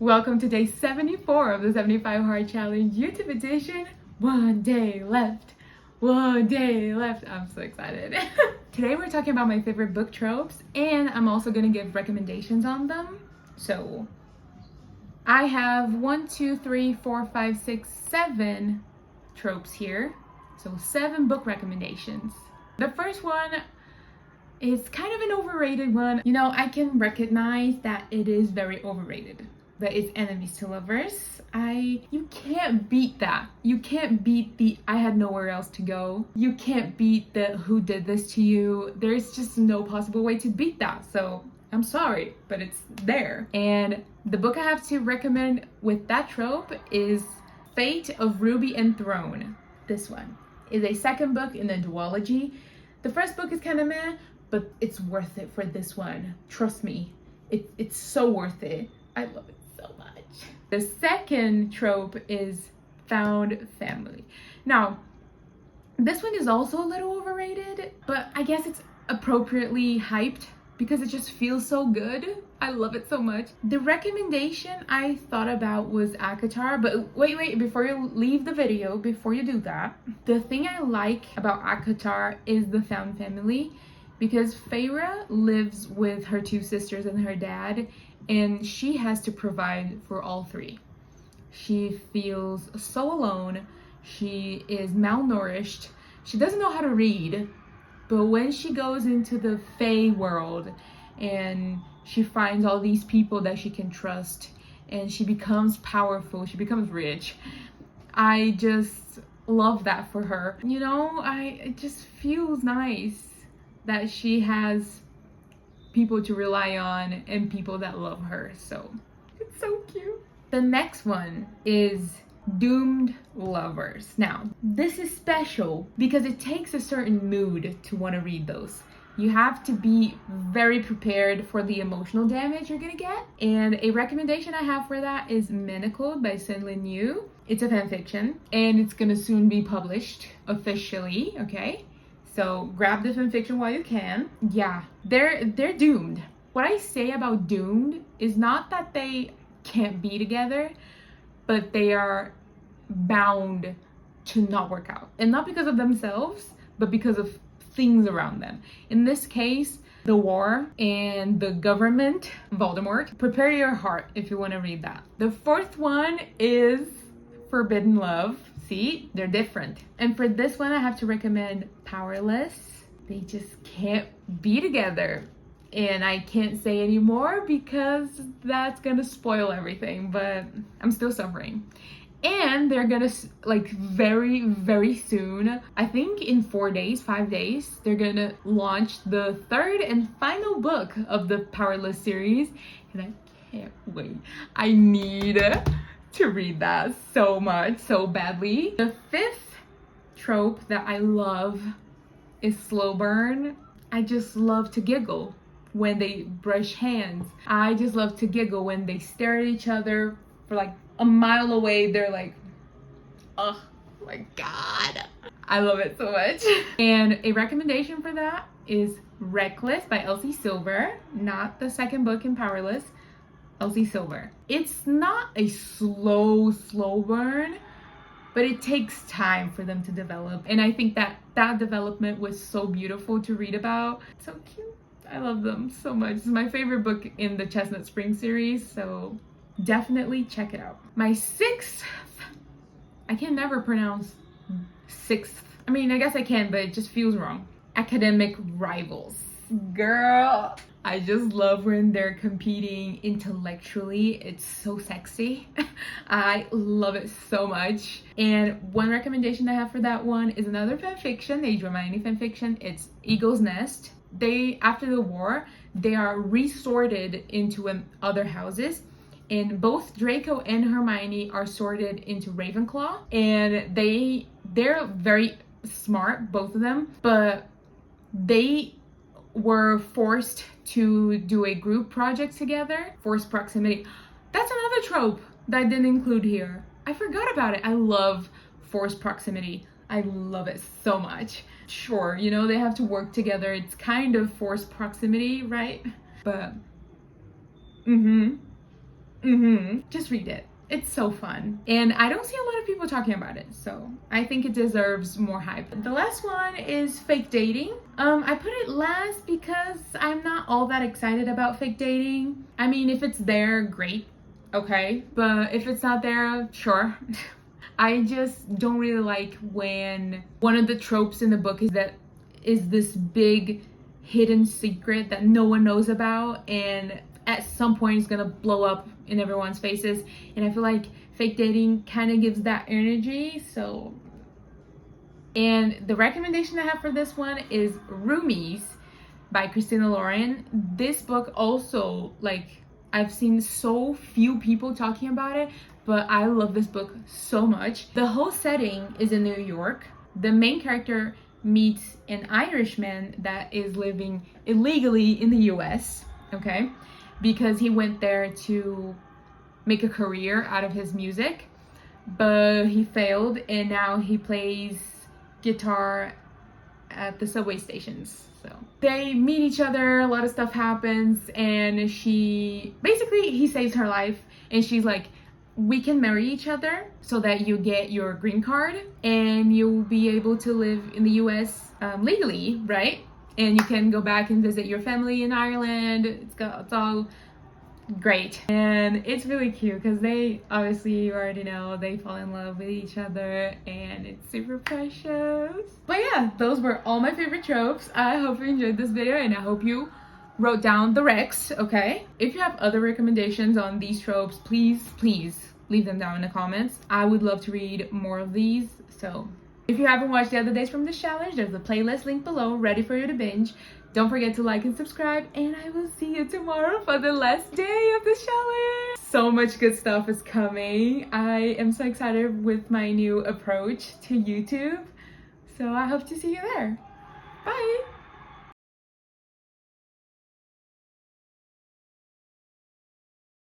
Welcome to day 74 of the 75 Hard Challenge YouTube edition. One day left. One day left. I'm so excited. Today we're talking about my favorite book tropes, and I'm also going to give recommendations on them. So I have 7 tropes here. So 7 book recommendations. The first one is kind of an overrated one. You know, I can recognize that it is very overrated. But it's enemies to lovers. You can't beat that. You can't beat the I had nowhere else to go. You can't beat the who did this to you. There's just no possible way to beat that. So I'm sorry, but it's there. And the book I have to recommend with that trope is Fate of Ruby and Throne. This one is a second book in the duology. The first book is kind of meh, but it's worth it for this one. Trust me, it's so worth it. I love it so much. The second trope is found family. Now, this one is also a little overrated, but I guess it's appropriately hyped because it just feels so good. I love it so much. The recommendation I thought about was ACOTAR, but wait, before you leave the video, before you do that, the thing I like about ACOTAR is the found family, because Feyre lives with her 2 sisters and her dad, and she has to provide for all 3. She feels so alone. She is malnourished. She doesn't know how to read. But when she goes into the Fey world and she finds all these people that she can trust and she becomes powerful, she becomes rich, I just love that for her. You know, it just feels nice that she has people to rely on and people that love her. So it's so cute. The next one is Doomed Lovers. Now, this is special because it takes a certain mood to want to read those. You have to be very prepared for the emotional damage you're gonna get. And a recommendation I have for that is Manacled by Senlin Yu. It's a fanfiction and it's gonna soon be published officially, okay? So grab the fanfiction while you can. Yeah, they're doomed. What I say about doomed is not that they can't be together, but they are bound to not work out. And not because of themselves, but because of things around them. In this case, the war and the government, Voldemort. Prepare your heart if you want to read that. The fourth one is Forbidden Love. See, they're different. And for this one, I have to recommend Powerless. They just can't be together. And I can't say anymore because that's gonna spoil everything, but I'm still suffering. And they're gonna, like, very, very soon, I think in 5 days, they're gonna launch the 3rd and final book of the Powerless series. And I can't wait. I need to read that so much, so badly. The 5th trope that I love is slow burn. I just love to giggle when they brush hands. I just love to giggle when they stare at each other for like a mile away. They're like, oh my God. I love it so much. And a recommendation for that is Reckless by Elsie Silver, not the second book in Powerless. Elsie Silver. It's not a slow burn, but it takes time for them to develop. And I think that development was so beautiful to read about. So cute. I love them so much. It's my favorite book in the Chestnut Spring series, so definitely check it out. My 6th, I can never pronounce 6th. I mean, I guess I can, but it just feels wrong. Academic Rivals. Girl, I just love when they're competing intellectually. It's so sexy. I love it so much. And one recommendation I have for that one is another fanfiction, a Hermione fanfiction. It's Eagle's Nest. After the war, they are resorted into other houses. And both Draco and Hermione are sorted into Ravenclaw. And they're very smart, both of them. But they were forced to do a group project together. Forced proximity. That's another trope that I didn't include here. I forgot about it. I love forced proximity. I love it so much. Sure, you know, they have to work together. It's kind of forced proximity, right? But, Just read it. It's so fun. And I don't see a lot of people talking about it, so I think it deserves more hype. The last one is fake dating. I put it last because I'm not all that excited about fake dating. I mean, if it's there, great, okay. But if it's not there, sure. I just don't really like when one of the tropes in the book is this big hidden secret that no one knows about, and at some point it's gonna blow up in everyone's faces. And I feel like fake dating kind of gives that energy. So, and the recommendation I have for this one is Roomies by Christina Lauren. This book also, like, I've seen so few people talking about it, but I love this book so much. The whole setting is in New York. The main character meets an Irishman that is living illegally in the US, okay? Because he went there to make a career out of his music, but he failed, and now he plays guitar at the subway stations. So they meet each other, a lot of stuff happens, and he saves her life, and she's like, we can marry each other so that you get your green card and you'll be able to live in the US legally, right? And you can go back and visit your family in Ireland. It's all great. And it's really cute because they, obviously, you already know, they fall in love with each other, and it's super precious. But yeah, those were all my favorite tropes. I hope you enjoyed this video, and I hope you wrote down the recs, okay? If you have other recommendations on these tropes, please leave them down in the comments. I would love to read more of these. So if you haven't watched the other days from this challenge, there's a playlist link below ready for you to binge. Don't forget to like and subscribe, and I will see you tomorrow for the last day of this challenge. So much good stuff is coming. I am so excited with my new approach to YouTube. So I hope to see you there. Bye!